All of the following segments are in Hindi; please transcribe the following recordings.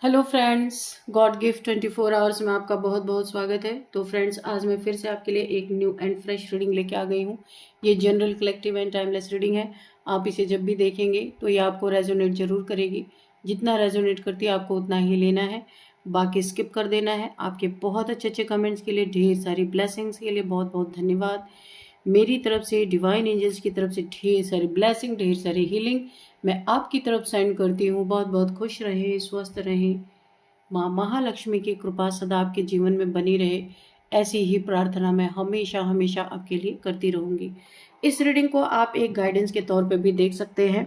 Hello friends, God gift 24 hours में आपका बहुत बहुत स्वागत है। तो फ्रेंड्स, आज मैं फिर से आपके लिए एक न्यू एंड फ्रेश रीडिंग लेके आ गई हूँ। ये general, collective and timeless reading है। आप इसे जब भी देखेंगे तो ये आपको रेजोनेट जरूर करेगी। जितना रेजोनेट करती है आपको उतना ही लेना है, बाकी स्किप कर देना है। आपके बहुत अच्छे अच्छे कमेंट्स के लिए, ढेर सारी ब्लेसिंग्स के लिए बहुत बहुत धन्यवाद। मेरी तरफ से, डिवाइन एंजल्स की तरफ से ढेर सारी ब्लेसिंग, ढेर सारी हीलिंग मैं आपकी तरफ सेंड करती हूँ। बहुत बहुत खुश रहें, स्वस्थ रहें। माँ महालक्ष्मी की कृपा सदा आपके जीवन में बनी रहे, ऐसी ही प्रार्थना मैं हमेशा हमेशा आपके लिए करती रहूंगी। इस रीडिंग को आप एक गाइडेंस के तौर पे भी देख सकते हैं।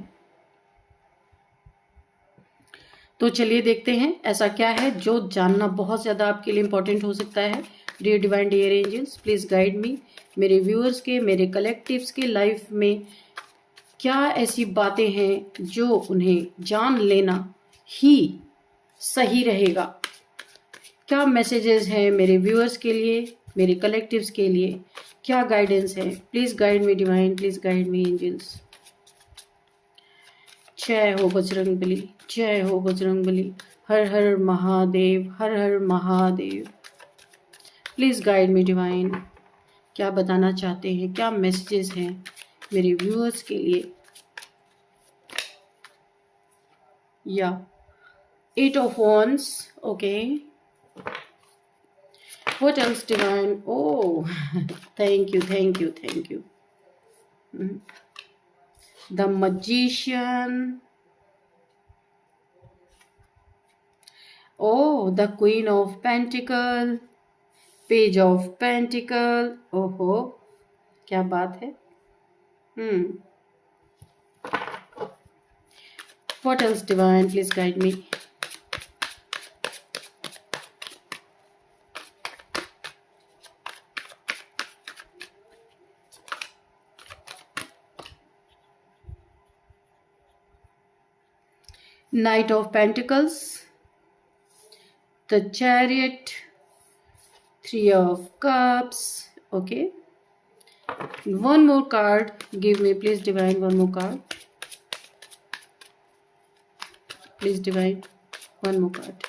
तो चलिए देखते हैं ऐसा क्या है जो जानना बहुत ज़्यादा आपके लिए इम्पोर्टेंट हो सकता है। Dear divine, dear angels, please guide me. मेरे व्यूअर्स के, मेरे कलेक्टिव्स के लाइफ में क्या ऐसी बातें हैं जो उन्हें जान लेना ही सही रहेगा? क्या मैसेजेस हैं मेरे व्यूअर्स के लिए, मेरे कलेक्टिव्स के लिए? क्या गाइडेंस है? Please guide me divine, please guide me angels. जय हो बजरंगबली, जय हो बजरंगबली। हर हर महादेव, हर हर Mahadev. Please guide me divine. क्या बताना चाहते हैं, क्या मैसेजेस हैं मेरे व्यूअर्स के लिए? या 8 of Wands, okay. What else, divine? Oh, thank you, thank you, thank you. The Magician. Oh, the Queen of Pentacle. Page of Pentacle. ओहो, क्या बात है। What else, divine? Please guide me. Knight of Pentacles, the Chariot, Three of Cups. Okay. One more card. Give me, please, divine, one more card. Please, divine, one more card.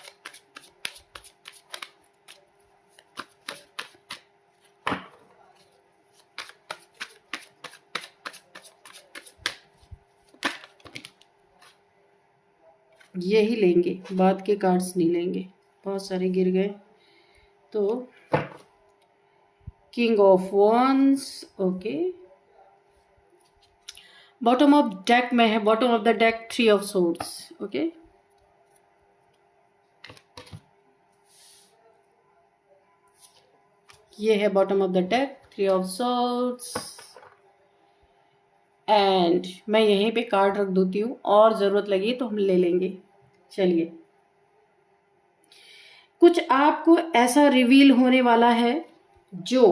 यही लेंगे, बाद के कार्ड्स नहीं लेंगे, बहुत सारे गिर गए। तो king of wands, okay. Bottom of deck में है, bottom of the deck 3 of Swords, okay. ये है bottom of the deck 3 of Swords। And मैं यहीं पे कार्ड रख देती हूँ, और जरूरत लगी तो हम ले लेंगे। चलिए, कुछ आपको ऐसा रिवील होने वाला है जो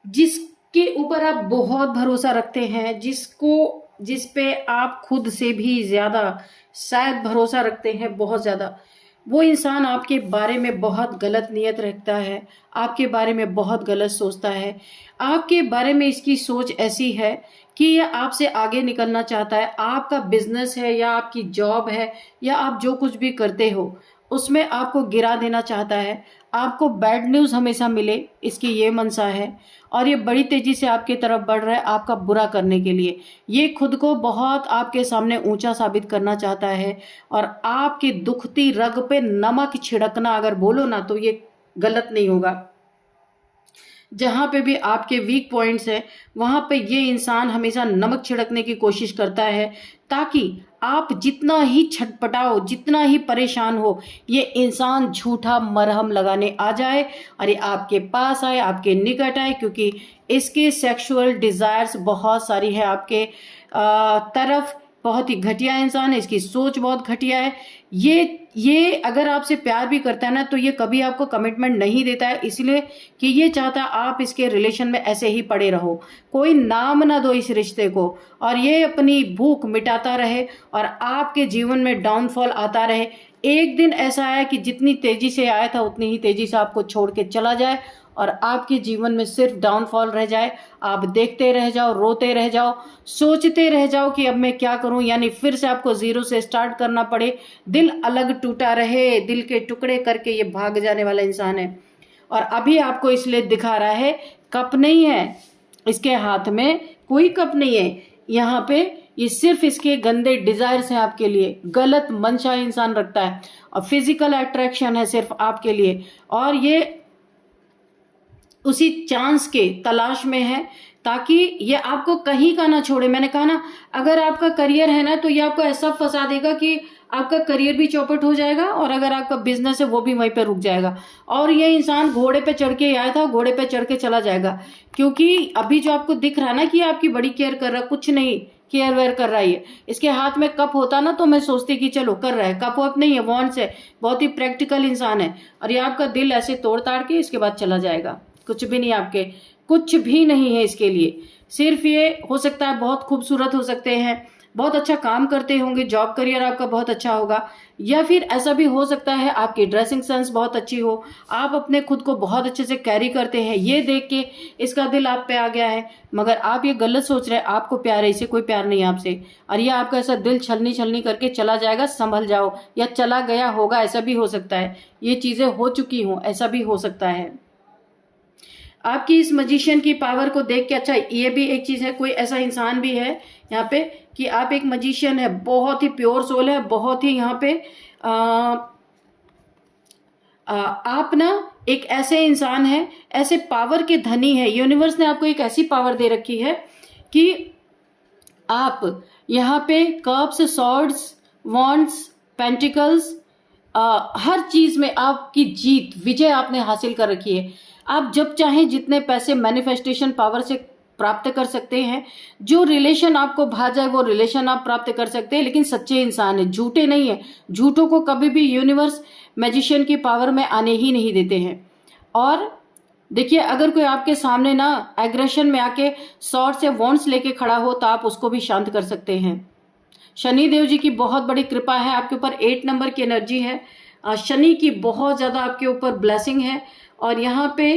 जिसके ऊपर आप बहुत भरोसा रखते हैं, जिस पे आप खुद से भी ज्यादा शायद भरोसा रखते हैं, बहुत ज्यादा। वो इंसान आपके बारे में बहुत गलत नियत रखता है, आपके बारे में बहुत गलत सोचता है। आपके बारे में इसकी सोच ऐसी है कि ये आपसे आगे निकलना चाहता है। आपका बिजनेस है या आपकी जॉब है या आप जो कुछ भी करते हो उसमें आपको गिरा देना चाहता है। आपको बैड न्यूज हमेशा मिले, इसकी ये मनसा है। और ये बड़ी तेजी से आपकी तरफ बढ़ रहा है आपका बुरा करने के लिए। ये खुद को बहुत आपके सामने ऊंचा साबित करना चाहता है। और आपकी दुखती रग पे नमक छिड़कना अगर बोलो ना तो ये गलत नहीं होगा। जहां पे भी आपके वीक पॉइंट्स हैं वहां पे ये इंसान हमेशा नमक छिड़कने की कोशिश करता है, ताकि आप जितना ही छटपटाओ, जितना ही परेशान हो, ये इंसान झूठा मरहम लगाने आ जाए और ये आपके पास आए, आपके निकट आए। क्योंकि इसके सेक्सुअल डिजायर्स बहुत सारी है आपके तरफ। बहुत ही घटिया इंसान है, इसकी सोच बहुत घटिया है। ये अगर आपसे प्यार भी करता है ना तो ये कभी आपको कमिटमेंट नहीं देता है, इसलिए कि ये चाहता है आप इसके रिलेशन में ऐसे ही पड़े रहो, कोई नाम ना दो इस रिश्ते को, और ये अपनी भूख मिटाता रहे और आपके जीवन में डाउनफॉल आता रहे। एक दिन ऐसा आया कि जितनी तेजी से आया था उतनी ही तेजी से आपको छोड़ के चला जाए और आपके जीवन में सिर्फ डाउनफॉल रह जाए, आप देखते रह जाओ, रोते रह जाओ, सोचते रह जाओ कि अब मैं क्या करूं, यानी फिर से आपको जीरो से स्टार्ट करना पड़े, दिल अलग टूटा रहे, दिल के टुकड़े करके ये भाग जाने वाला इंसान है। और अभी आपको इसलिए दिखा रहा है, कप नहीं है इसके हाथ में, कोई कप नहीं है यहाँ पे, ये सिर्फ इसके गंदे डिजायर्स हैं आपके लिए, गलत मंशा इंसान रखता है और फिजिकल अट्रैक्शन है सिर्फ आपके लिए, और ये उसी चांस के तलाश में है ताकि ये आपको कहीं का ना छोड़े। मैंने कहा ना, अगर आपका करियर है ना तो ये आपको ऐसा फंसा देगा कि आपका करियर भी चौपट हो जाएगा और अगर आपका बिजनेस है वो भी वहीं पे रुक जाएगा। और ये इंसान घोड़े पे चढ़ के आया था, घोड़े पे चढ़ के चला जाएगा, क्योंकि अभी जो आपको दिख रहा है ना कि आपकी बड़ी केयर कर रहा है, कुछ नहीं केयर वेयर कर रहा है। इसके हाथ में कप होता ना तो मैं सोचती कि चलो कर रहा है, कप वप नहीं है, वॉन्ट्स है, बहुत ही प्रैक्टिकल इंसान है। और ये आपका दिल ऐसे तोड़ ताड़ के इसके बाद चला जाएगा, कुछ भी नहीं, आपके कुछ भी नहीं है इसके लिए। सिर्फ ये हो सकता है बहुत खूबसूरत हो सकते हैं, बहुत अच्छा काम करते होंगे, जॉब करियर आपका बहुत अच्छा होगा, या फिर ऐसा भी हो सकता है आपकी ड्रेसिंग सेंस बहुत अच्छी हो, आप अपने खुद को बहुत अच्छे से कैरी करते हैं, ये देख के इसका दिल आप पे आ गया है। मगर आप ये गलत सोच रहे हैं, आपको प्यार है, इसे कोई प्यार नहीं आपसे, और ये आपका ऐसा दिल छलनी छलनी करके चला जाएगा, संभल जाओ, या चला गया होगा, ऐसा भी हो सकता है, ये चीजें हो चुकी हों, ऐसा भी हो सकता है। आपकी इस मजिशियन की पावर को देख के, अच्छा ये भी एक चीज है, कोई ऐसा इंसान भी है यहाँ पे कि आप एक मजिशियन है, बहुत ही प्योर सोल है, बहुत ही यहाँ पे आप ना एक ऐसे इंसान है, ऐसे पावर के धनी है। यूनिवर्स ने आपको एक ऐसी पावर दे रखी है कि आप यहाँ पे कप्स, सॉर्ड्स, वॉन्ड्स, पेंटिकल्स, हर चीज में आपकी जीत, विजय आपने हासिल कर रखी है। आप जब चाहें जितने पैसे मैनिफेस्टेशन पावर से प्राप्त कर सकते हैं, जो रिलेशन आपको भा जाए वो रिलेशन आप प्राप्त कर सकते हैं, लेकिन सच्चे इंसान है, झूठे नहीं है। झूठों को कभी भी यूनिवर्स मैजिशियन की पावर में आने ही नहीं देते हैं। और देखिए, अगर कोई आपके सामने ना एग्रेशन में आके सॉर्ड से वॉन्ड्स लेके खड़ा हो तो आप उसको भी शांत कर सकते हैं। शनि देव जी की बहुत बड़ी कृपा है आपके ऊपर, 8 नंबर की एनर्जी है, शनि की बहुत ज्यादा आपके ऊपर ब्लेसिंग है। और यहाँ पे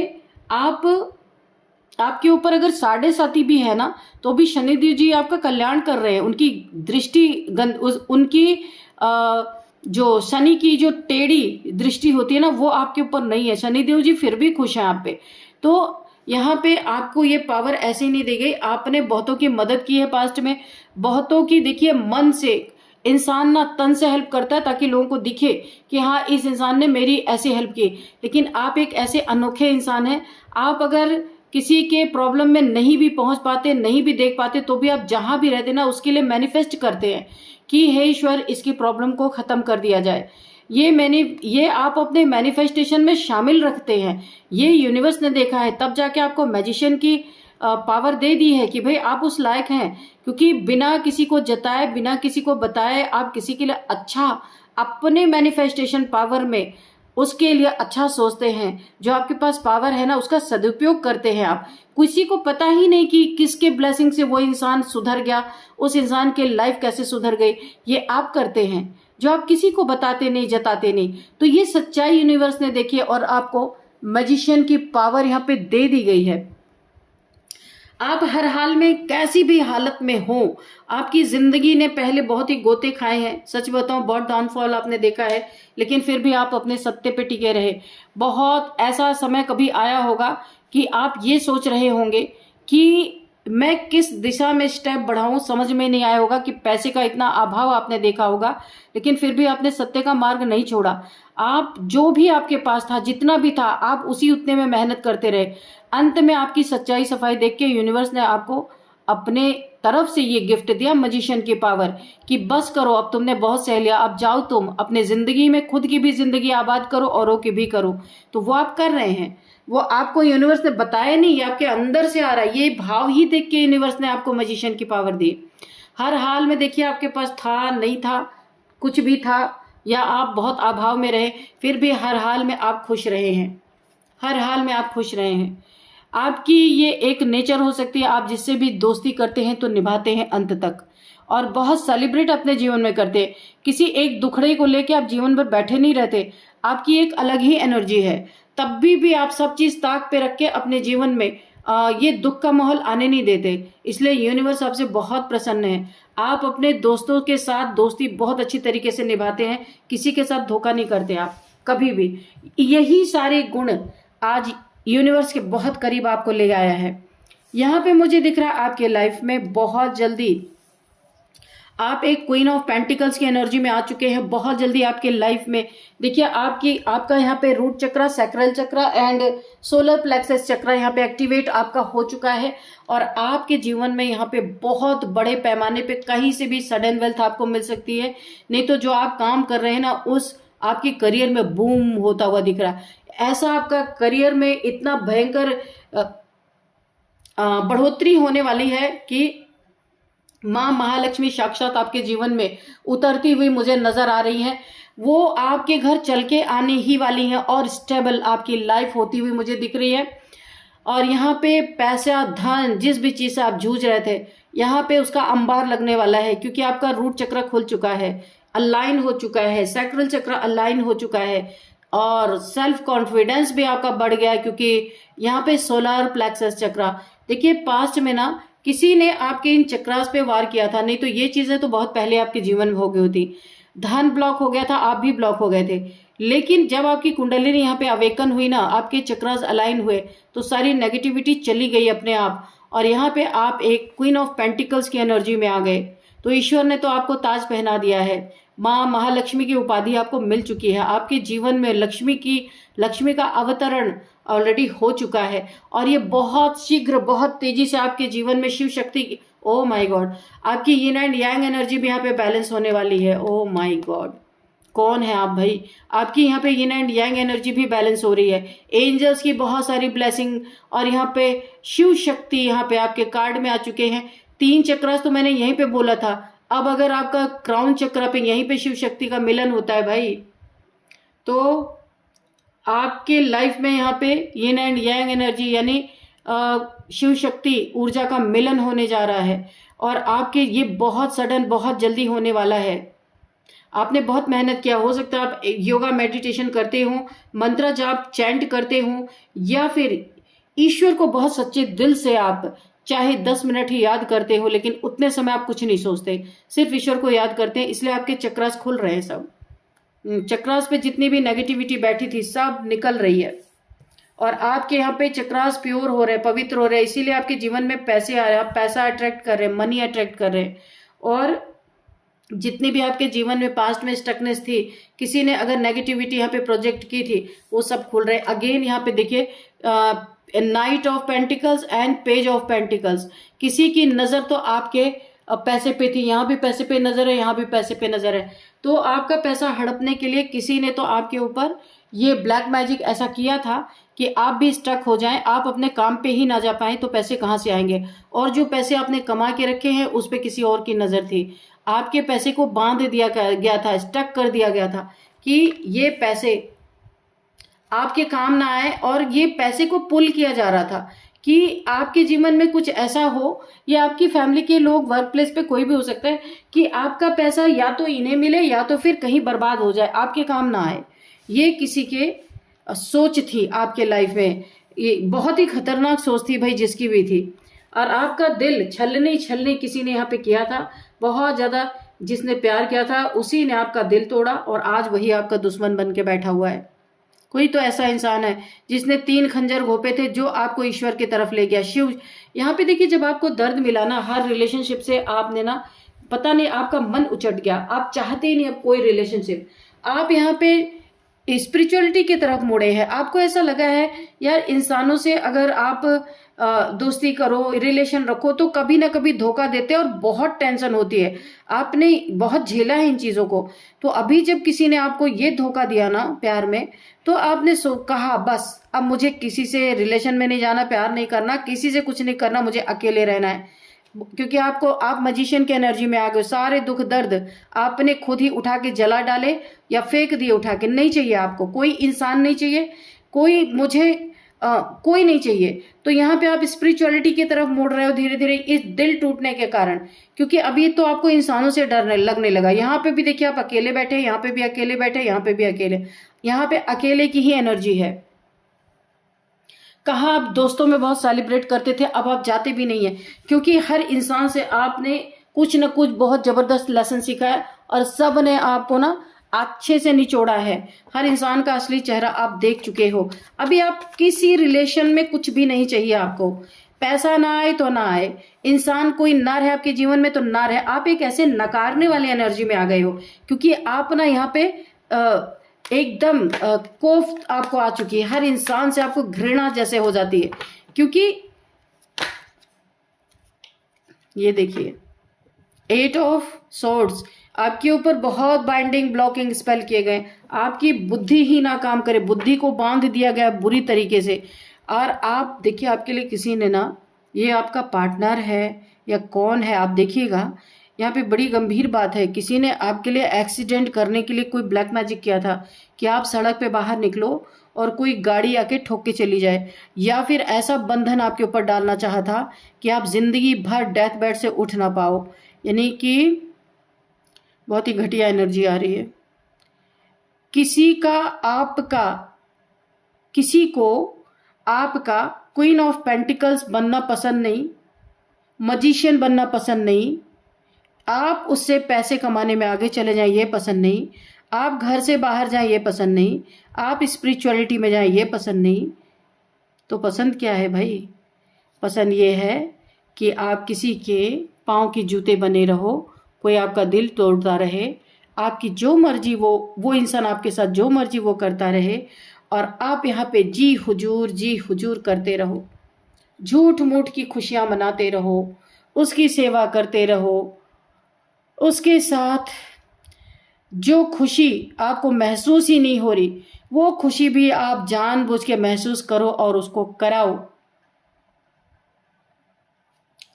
आपके ऊपर अगर 7.5 भी है ना तो भी शनिदेव जी आपका कल्याण कर रहे हैं। उनकी दृष्टि उनकी जो शनि की जो टेढ़ी दृष्टि होती है ना वो आपके ऊपर नहीं है, शनिदेव जी फिर भी खुश हैं आप पे। तो यहाँ पे आपको ये पावर ऐसे ही नहीं दी गई, आपने बहुतों की मदद की है पास्ट में, बहुतों की। देखिए, मन से इंसान ना तन से हेल्प करता है ताकि लोगों को दिखे कि हाँ इस इंसान ने मेरी ऐसी हेल्प की, लेकिन आप एक ऐसे अनोखे इंसान हैं, आप अगर किसी के प्रॉब्लम में नहीं भी पहुंच पाते, नहीं भी देख पाते, तो भी आप जहां भी रहते ना उसके लिए मैनिफेस्ट करते हैं कि हे ईश्वर इसकी प्रॉब्लम को खत्म कर दिया जाए। ये आप अपने मैनिफेस्टेशन में शामिल रखते हैं, ये यूनिवर्स ने देखा है, तब जाके आपको मैजिशियन की पावर दे दी है कि भाई आप उस लायक हैं, क्योंकि बिना किसी को जताए, बिना किसी को बताए आप किसी के लिए अच्छा, अपने मैनिफेस्टेशन पावर में उसके लिए अच्छा सोचते हैं। जो आपके पास पावर है ना उसका सदुपयोग करते हैं आप। किसी को पता ही नहीं कि किसके ब्लेसिंग से वो इंसान सुधर गया, उस इंसान की लाइफ कैसे सुधर गई, ये आप करते हैं, जो आप किसी को बताते नहीं, जताते नहीं। तो ये सच्चाई यूनिवर्स ने देखी है और आपको मैजिशियन की पावर यहाँ पे दे दी गई है। आप हर हाल में, कैसी भी हालत में हो, आपकी जिंदगी ने पहले बहुत ही गोते खाए हैं, सच बताऊं बहुत डाउनफॉल आपने देखा है, लेकिन फिर भी आप अपने सत्ते पे टिके रहे। बहुत ऐसा समय कभी आया होगा कि आप ये सोच रहे होंगे कि मैं किस दिशा में स्टेप बढ़ाऊं, समझ में नहीं आया होगा कि पैसे का इतना अभाव आपने देखा होगा, लेकिन फिर भी आपने सत्य का मार्ग नहीं छोड़ा। आप जो भी आपके पास था, जितना भी था, आप उसी उतने में मेहनत करते रहे। अंत में आपकी सच्चाई सफाई देख के यूनिवर्स ने आपको अपने तरफ से ये गिफ्ट दिया, मजिशियन की पावर, कि बस करो, अब तुमने बहुत सह लिया, अब जाओ तुम अपने जिंदगी में खुद की भी जिंदगी आबाद करो, औरों की भी करो। तो वो आप कर रहे हैं, वो आपको यूनिवर्स ने बताया नहीं, ये आपके अंदर से आ रहा है। ये भाव ही देख के यूनिवर्स ने आपको मजिशियन की पावर दी। हर हाल में देखिए, आपके पास था, नहीं था, कुछ भी था, या आप बहुत अभाव में रहे, फिर भी हर हाल में आप खुश रहे हैं, हर हाल में आप खुश रहे हैं। आपकी ये एक नेचर हो सकती है, आप जिससे भी दोस्ती करते हैं तो निभाते हैं अंत तक, और बहुत सेलिब्रेट अपने जीवन में करते हैं। किसी एक दुखड़े को लेके आप जीवन भर बैठे नहीं रहते, आपकी एक अलग ही एनर्जी है। तब भी आप सब चीज ताक पे रख के अपने जीवन में ये दुख का माहौल आने नहीं देते। इसलिए यूनिवर्स आपसे बहुत प्रसन्न है। आप अपने दोस्तों के साथ दोस्ती बहुत अच्छी तरीके से निभाते हैं, किसी के साथ धोखा नहीं करते आप कभी भी। यही सारे गुण आज यूनिवर्स के बहुत करीब आपको ले आया है। यहाँ पे मुझे दिख रहा है आपके लाइफ में बहुत जल्दी आप एक क्वीन ऑफ पेंटिकल्स की एनर्जी में आ चुके हैं। बहुत जल्दी आपके लाइफ में देखिए आपका यहाँ पे root chakra, sacral chakra and solar plexus chakra यहाँ पे एक्टिवेट आपका हो चुका है। और आपके जीवन में यहाँ पे बहुत बड़े पैमाने पे कहीं से भी सडन वेल्थ आपको मिल सकती है। नहीं तो जो आप काम कर रहे हैं ना, उस आपके करियर में बूम होता हुआ दिख रहा है। ऐसा आपका करियर में इतना भयंकर बढ़ोतरी होने वाली है कि माँ महालक्ष्मी साक्षात आपके जीवन में उतरती हुई मुझे नजर आ रही है। वो आपके घर चल के आने ही वाली है और स्टेबल आपकी लाइफ होती हुई मुझे दिख रही है। और यहाँ पे पैसा, धन, जिस भी चीज से आप जूझ रहे थे, यहाँ पे उसका अंबार लगने वाला है, क्योंकि आपका रूट चक्र खुल चुका है, अलाइन हो चुका है, सैक्रल चक्र अलाइन हो चुका है और सेल्फ कॉन्फिडेंस भी आपका बढ़ गया है, क्योंकि यहाँ पे सोलर प्लेक्सस चक्र। देखिए पास्ट में ना किसी ने आपके इन चक्रास पे वार किया था, नहीं तो ये चीजें तो बहुत पहले आपके जीवन में हो गई होती। धन ब्लॉक हो गया था, आप भी ब्लॉक हो गए थे। लेकिन जब आपकी कुंडलिनी यहाँ पे अवेकन हुई ना, आपके चक्रास अलाइन हुए, तो सारी नेगेटिविटी चली गई अपने आप। और यहाँ पे आप एक क्वीन ऑफ पेंटिकल्स की एनर्जी में आ गए। तो ईश्वर ने तो आपको ताज पहना दिया है। माँ महालक्ष्मी की उपाधि आपको मिल चुकी है। आपके जीवन में लक्ष्मी का अवतरण ऑलरेडी हो चुका है। और ये बहुत शीघ्र, बहुत तेजी से आपके जीवन में शिव शक्ति की, ओ माय गॉड, आपकी यिन एंड यांग एनर्जी भी यहाँ पे बैलेंस होने वाली है। ओ माय गॉड, कौन है आप भाई? आपकी यहाँ पे यिन एंड यांग एनर्जी भी बैलेंस हो रही है। एंजल्स की बहुत सारी ब्लेसिंग और यहाँ पे शिव शक्ति यहाँ पे आपके कार्ड में आ चुके हैं। 3 चक्रास तो मैंने यहीं पे बोला था। अब अगर आपका क्राउन चक्र पे यहीं पे शिव शक्ति का मिलन होता है भाई, तो आपके लाइफ में यहाँ पे यिन एंड यांग एनर्जी यानी शिव शक्ति ऊर्जा का मिलन होने जा रहा है। और आपके ये बहुत सडन, बहुत जल्दी होने वाला है। आपने बहुत मेहनत किया, हो सकता है आप योगा मेडिटेशन करते हो, मंत्र जाप चैंट करते हो, या फिर ईश्वर को बहुत सच्चे दिल से आप चाहे 10 मिनट ही याद करते हो, लेकिन उतने समय आप कुछ नहीं सोचते, सिर्फ ईश्वर को याद करते हैं। इसलिए आपके चक्रास खुल रहे हैं। सब चक्रास पे जितनी भी नेगेटिविटी बैठी थी सब निकल रही है। और आपके यहाँ पे चक्रास प्योर हो रहे हैं, पवित्र हो रहे हैं। इसीलिए आपके जीवन में पैसे आ रहे हैं, आप पैसा अट्रैक्ट कर रहे हैं, मनी अट्रैक्ट कर रहे हैं। और जितनी भी आपके जीवन में पास्ट में स्टकनेस थी, किसी ने अगर नेगेटिविटी यहाँ पे प्रोजेक्ट की थी, वो सब खुल रहे हैं। अगेन यहाँ पे देखिए night of pentacles and page of pentacles. किसी की नजर तो आपके पैसे पे थी, यहाँ भी पैसे पे नजर है, यहाँ भी पैसे पे नजर है। तो आपका पैसा हड़पने के लिए किसी ने तो आपके ऊपर ये ब्लैक मैजिक ऐसा किया था कि आप भी स्टक हो जाएं, आप अपने काम पे ही ना जा पाएं, तो पैसे कहाँ से आएंगे? और जो पैसे आपने कमा के रखे हैं उस पर किसी और की नजर थी। आपके पैसे को बांध दिया गया था, स्टक कर दिया गया था कि ये पैसे आपके काम ना आए। और ये पैसे को पुल किया जा रहा था कि आपके जीवन में कुछ ऐसा हो, या आपकी फैमिली के लोग, वर्क प्लेस पे कोई भी हो सकता है, कि आपका पैसा या तो इन्हें मिले या तो फिर कहीं बर्बाद हो जाए, आपके काम ना आए। ये किसी के सोच थी आपके लाइफ में। ये बहुत ही खतरनाक सोच थी भाई, जिसकी भी थी। और आपका दिल छलनी किसी ने यहाँ पे किया था, बहुत ज्यादा। जिसने प्यार किया था उसी ने आपका दिल तोड़ा, और आज वही आपका दुश्मन बन के बैठा हुआ है। कोई तो ऐसा इंसान है जिसने 3 खंजर घोंपे थे, जो आपको ईश्वर की तरफ ले गया। शिव यहाँ पे देखिए, जब आपको दर्द मिला ना हर रिलेशनशिप से, आपने ना पता नहीं आपका मन उचट गया, आप चाहते ही नहीं अब कोई रिलेशनशिप। आप यहाँ पे स्पिरिचुअलिटी की तरफ मुड़े हैं। आपको ऐसा लगा है यार, इंसानों से अगर आप दोस्ती करो, रिलेशन रखो, तो कभी ना कभी धोखा देते हैं और बहुत टेंशन होती है। आपने बहुत झेला है इन चीजों को। तो अभी जब किसी ने आपको ये धोखा दिया ना प्यार में, तो आपने कहा बस अब मुझे किसी से रिलेशन में नहीं जाना, प्यार नहीं करना, किसी से कुछ नहीं करना, मुझे अकेले रहना है। क्योंकि आप मजिशियन की एनर्जी में आ गए। सारे दुख दर्द आपने खुद ही उठा के जला डाले या फेंक दिए उठा के। नहीं चाहिए आपको, कोई इंसान नहीं चाहिए, कोई मुझे कोई नहीं चाहिए। तो यहाँ पे आप स्पिरिचुअलिटी की तरफ मुड़ रहे हो धीरे धीरे इस दिल टूटने के कारण, क्योंकि अभी तो आपको इंसानों से डरने लगने लगा। यहाँ पे भी देखिए आप अकेले बैठे, यहाँ पे भी अकेले बैठे, यहाँ पे भी अकेले, यहाँ पे अकेले की ही एनर्जी है। कहा आप दोस्तों में बहुत सेलिब्रेट करते थे, अब आप जाते भी नहीं है, क्योंकि हर इंसान से आपने कुछ न कुछ बहुत जबरदस्त लेसन सीखा है और सब ने आपको ना अच्छे से निचोड़ा है। हर इंसान का असली चेहरा आप देख चुके हो। अभी आप किसी रिलेशन में कुछ भी नहीं चाहिए आपको, पैसा ना आए तो ना आए, इंसान कोई ना रहे आपके जीवन में तो ना रहे, आप एक ऐसे नकारने वाली एनर्जी में आ गए हो, क्योंकि आप ना यहाँ पे एकदम कोफ्त आपको आ चुकी है। हर इंसान से आपको घृणा जैसे हो जाती है, क्योंकि ये देखिए 8 ऑफ सोर्ड्स, आपके ऊपर बहुत बाइंडिंग ब्लॉकिंग स्पेल किए गए, आपकी बुद्धि ही ना काम करे, बुद्धि को बांध दिया गया बुरी तरीके से। और आप देखिए आपके लिए किसी ने ना, ये आपका पार्टनर है या कौन है आप देखिएगा, यहाँ पे बड़ी गंभीर बात है, किसी ने आपके लिए एक्सीडेंट करने के लिए कोई ब्लैक मैजिक किया था कि आप सड़क पे बाहर निकलो और कोई गाड़ी आके ठोक के चली जाए, या फिर ऐसा बंधन आपके ऊपर डालना चाहा था कि आप जिंदगी भर डेथ बेड से उठ ना पाओ। यानी कि बहुत ही घटिया एनर्जी आ रही है। किसी को आपका क्वीन ऑफ पेंटिकल्स बनना पसंद नहीं, मजिशियन बनना पसंद नहीं, आप उससे पैसे कमाने में आगे चले जाएं ये पसंद नहीं, आप घर से बाहर जाएं ये पसंद नहीं, आप स्पिरिचुअलिटी में जाएं ये पसंद नहीं, तो पसंद क्या है भाई? पसंद ये है कि आप किसी के पाँव की जूते बने रहो, कोई आपका दिल तोड़ता रहे, आपकी जो मर्जी वो इंसान आपके साथ जो मर्जी वो करता रहे, और आप यहाँ पे जी हुजूर करते रहो, झूठ मूठ की खुशियाँ मनाते रहो, उसकी सेवा करते रहो, उसके साथ जो खुशी आपको महसूस ही नहीं हो रही वो खुशी भी आप जानबूझ के महसूस करो और उसको कराओ।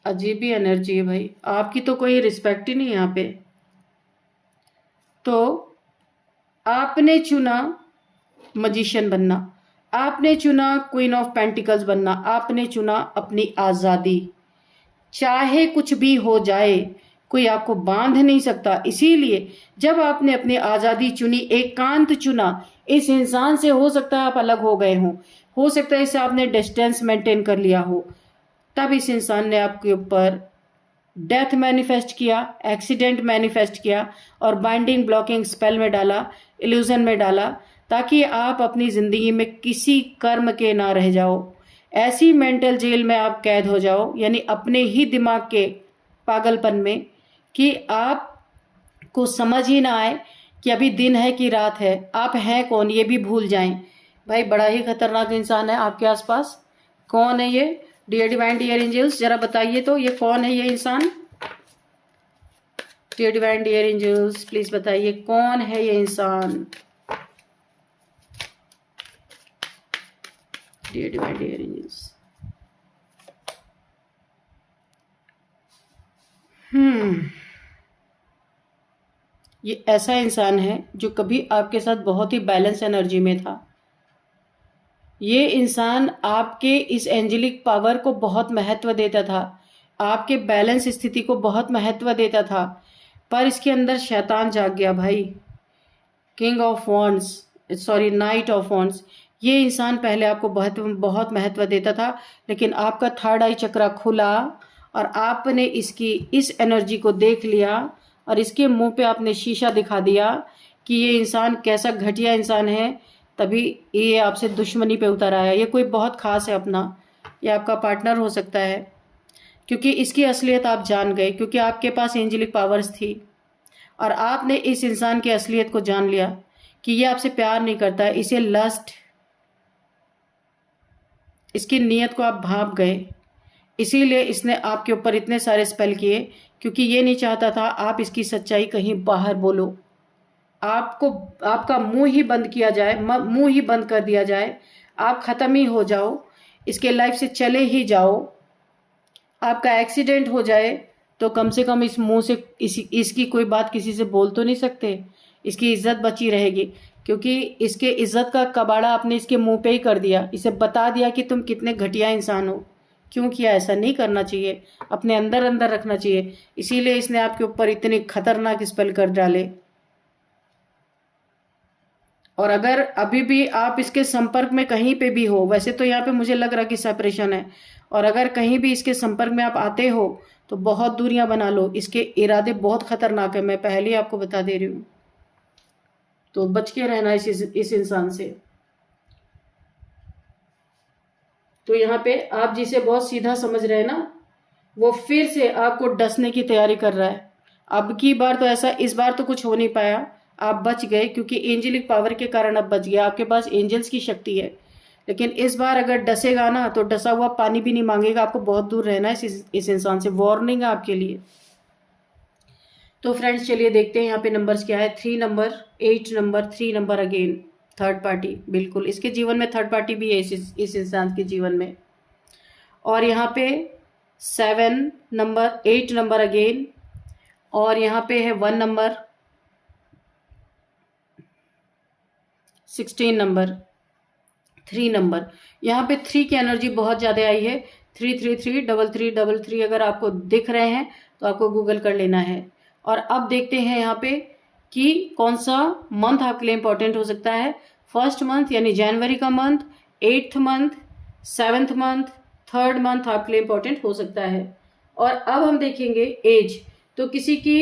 अजीब ही एनर्जी है भाई, आपकी तो कोई रिस्पेक्ट ही नहीं यहाँ पे। तो आपने चुना मजिशियन बनना, आपने चुना क्वीन ऑफ पेंटिकल्स बनना, आपने चुना अपनी आज़ादी। चाहे कुछ भी हो जाए कोई आपको बांध नहीं सकता। इसीलिए जब आपने अपनी आज़ादी चुनी, एकांत चुना, इस इंसान से हो सकता है आप अलग हो सकता है इससे आपने डिस्टेंस मेंटेन कर लिया हो, तब इस इंसान ने आपके ऊपर डेथ मैनिफेस्ट किया, एक्सीडेंट मैनिफेस्ट किया और बाइंडिंग ब्लॉकिंग स्पेल में डाला, इल्यूजन में डाला, ताकि आप अपनी जिंदगी में किसी कर्म के ना रह जाओ, ऐसी मेंटल जेल में आप कैद हो जाओ, यानी अपने ही दिमाग के पागलपन में, कि आप को समझ ही ना आए कि अभी दिन है कि रात है, आप हैं कौन ये भी भूल जाएं। भाई बड़ा ही खतरनाक इंसान है आपके आसपास। कौन है ये? डियर डिवाइन डियर एंजल्स जरा बताइए तो, ये कौन है ये इंसान? Dear divine dear angels please बताइए कौन है ये इंसान? Dear divine dear angels. ये ऐसा इंसान है जो कभी आपके साथ बहुत ही बैलेंस एनर्जी में था। ये इंसान आपके इस एंजेलिक पावर को बहुत महत्व देता था, आपके बैलेंस स्थिति को बहुत महत्व देता था, पर इसके अंदर शैतान जाग गया भाई। King of wands, sorry night of wands. ये इंसान पहले आपको बहुत महत्व देता था, लेकिन आपका थर्ड आई चक्रा खुला और आपने इसकी इस एनर्जी को देख लिया और इसके मुंह पे आपने शीशा दिखा दिया कि ये इंसान कैसा घटिया इंसान है, तभी ये आपसे दुश्मनी पे उतर आया। ये कोई बहुत खास है अपना, ये आपका पार्टनर हो सकता है, क्योंकि इसकी असलियत आप जान गए, क्योंकि आपके पास एंजेलिक पावर्स थी और आपने इस इंसान की असलियत को जान लिया कि ये आपसे प्यार नहीं करता है, इसे लस्ट, इसकी नीयत को आप भांप गए। इसीलिए इसने आपके ऊपर इतने सारे स्पेल किए, क्योंकि ये नहीं चाहता था आप इसकी सच्चाई कहीं बाहर बोलो, आपको आपका मुंह ही बंद किया जाए, मुंह ही बंद कर दिया जाए, आप खत्म ही हो जाओ, इसके लाइफ से चले ही जाओ। आपका एक्सीडेंट हो जाए तो कम से कम इस मुंह से इसकी कोई बात किसी से बोल तो नहीं सकते, इसकी इज्जत बची रहेगी। क्योंकि इसके इज्जत का कबाड़ा आपने इसके मुंह पे ही कर दिया, इसे बता दिया कि तुम कितने घटिया इंसान हो। क्यों किया? ऐसा नहीं करना चाहिए, अपने अंदर अंदर रखना चाहिए। इसीलिए इसने आपके ऊपर इतने खतरनाक स्पेल कर डाले। और अगर अभी भी आप इसके संपर्क में कहीं पे भी हो, वैसे तो यहाँ पे मुझे लग रहा कि सेपरेशन है, और अगर कहीं भी इसके संपर्क में आप आते हो तो बहुत दूरियां बना लो। इसके इरादे बहुत खतरनाक है, मैं पहले ही आपको बता दे रही हूँ। तो बच के रहना इस इंसान से। तो यहाँ पे आप जिसे बहुत सीधा समझ रहे हैं ना, वो फिर से आपको डसने की तैयारी कर रहा है। अब की बार तो ऐसा, इस बार तो कुछ हो नहीं पाया, आप बच गए, क्योंकि एंजेलिक पावर के कारण आप बच गए, आपके पास एंजल्स की शक्ति है। लेकिन इस बार अगर डसेगा ना तो डसा हुआ पानी भी नहीं मांगेगा, आपको बहुत दूर रहना है इस इंसान से। वार्निंग है आपके लिए। तो फ्रेंड्स चलिए देखते हैं यहाँ पे नंबर्स क्या है। 3 number, 8 number, 3 number again, third party. बिल्कुल इसके जीवन में थर्ड पार्टी भी है इस इंसान के जीवन में। और यहाँ पे 7 नंबर, 8 नंबर अगेन, और यहाँ पे है 1 नंबर, 16 नंबर, 3 नंबर। यहाँ पे 3 की एनर्जी बहुत ज़्यादा आई है। 3333333, अगर आपको दिख रहे हैं तो आपको गूगल कर लेना है। और अब देखते हैं यहाँ पे कि कौन सा मंथ आपके लिए इंपॉर्टेंट हो सकता है। फर्स्ट मंथ यानी जनवरी का month, 8th month, 7th month, 3rd month आपके लिए इंपॉर्टेंट हो सकता है। और अब हम देखेंगे एज। तो किसी की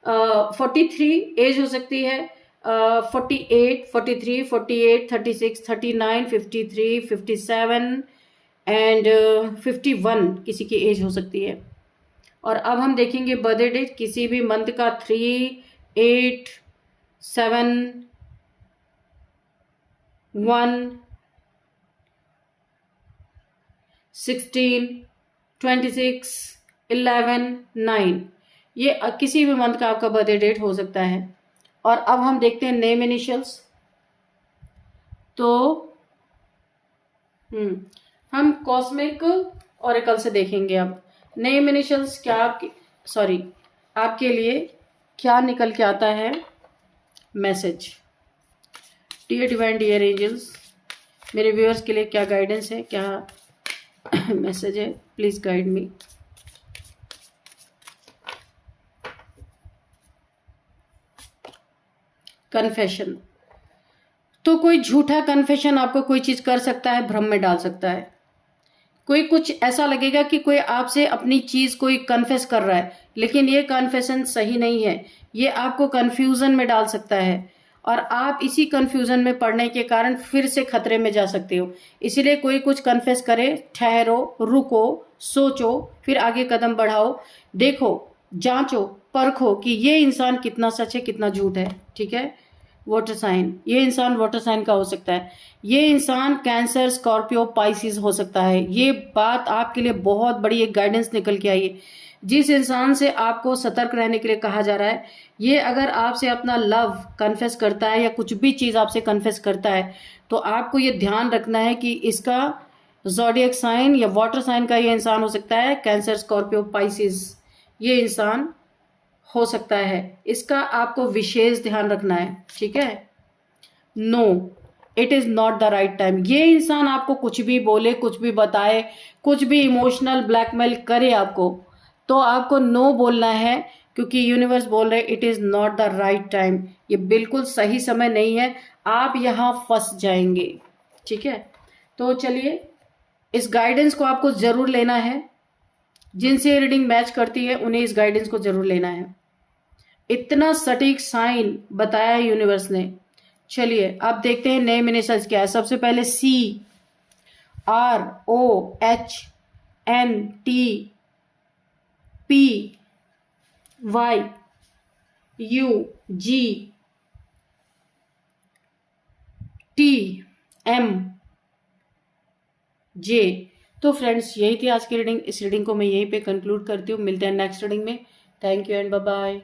43 एज हो सकती है, 48, 43, 48, 36, 39, 53, 57 एंड 51 किसी की एज हो सकती है। और अब हम देखेंगे बर्थडे डेट, किसी भी मंथ का 3, 8, 7, 1, 16, 26, 11, 9, ये किसी भी मंथ का आपका बर्थडे डेट हो सकता है। और अब हम देखते हैं नेम इनिशियल्स। तो हम कॉस्मिक ऑरेकल से देखेंगे अब नेम इनिशियल्स क्या आपके लिए क्या निकल के आता है message. Dear divine, dear angels, मेरे व्यूअर्स के लिए क्या गाइडेंस है, क्या मैसेज है, प्लीज गाइड मी। कन्फेशन। तो कोई झूठा कन्फेशन आपको कोई चीज कर सकता है, भ्रम में डाल सकता है। कोई कुछ ऐसा लगेगा कि कोई आपसे अपनी चीज कोई कन्फेस कर रहा है, लेकिन ये कन्फेशन सही नहीं है, ये आपको कंफ्यूजन में डाल सकता है, और आप इसी कंफ्यूजन में पड़ने के कारण फिर से खतरे में जा सकते हो। इसीलिए कोई कुछ कन्फेस करे, ठहरो, रुको, सोचो, फिर आगे कदम बढ़ाओ, देखो, जांचो, परखो कि ये इंसान कितना सच है, कितना झूठ है। ठीक है। वाटर साइन, ये इंसान वाटर साइन का हो सकता है। ये इंसान कैंसर, स्कॉर्पियो, पाइसिस हो सकता है। ये बात आपके लिए बहुत बड़ी एक गाइडेंस निकल के आई है। जिस इंसान से आपको सतर्क रहने के लिए कहा जा रहा है, ये अगर आपसे अपना लव कन्फेस करता है या कुछ भी चीज आपसे कन्फेस करता है, तो आपको ये ध्यान रखना है कि इसका ज़ोडिएक साइन या वाटर साइन का ये इंसान हो सकता है। कैंसर, स्कॉर्पियो, पाइसिस ये इंसान हो सकता है, इसका आपको विशेष ध्यान रखना है। ठीक है। No, it is not the right time. ये इंसान आपको कुछ भी बोले, कुछ भी बताए, कुछ भी इमोशनल ब्लैकमेल करे आपको, तो आपको नो बोलना है, क्योंकि यूनिवर्स बोल रहे it is not the right time, ये बिल्कुल सही समय नहीं है, आप यहां फंस जाएंगे। ठीक है। तो चलिए, इस गाइडेंस को आपको जरूर लेना है। जिनसे रीडिंग मैच करती है उन्हें इस गाइडेंस को जरूर लेना है। इतना सटीक साइन बताया यूनिवर्स ने। चलिए अब देखते हैं नेम इनिशियल्स क्या है। सबसे पहले CROHNT, PYUGTMJ। तो फ्रेंड्स यही थी आज की रीडिंग। इस रीडिंग को मैं यहीं पे कंक्लूड करती हूँ। मिलते हैं नेक्स्ट रीडिंग में। Thank you and bye bye.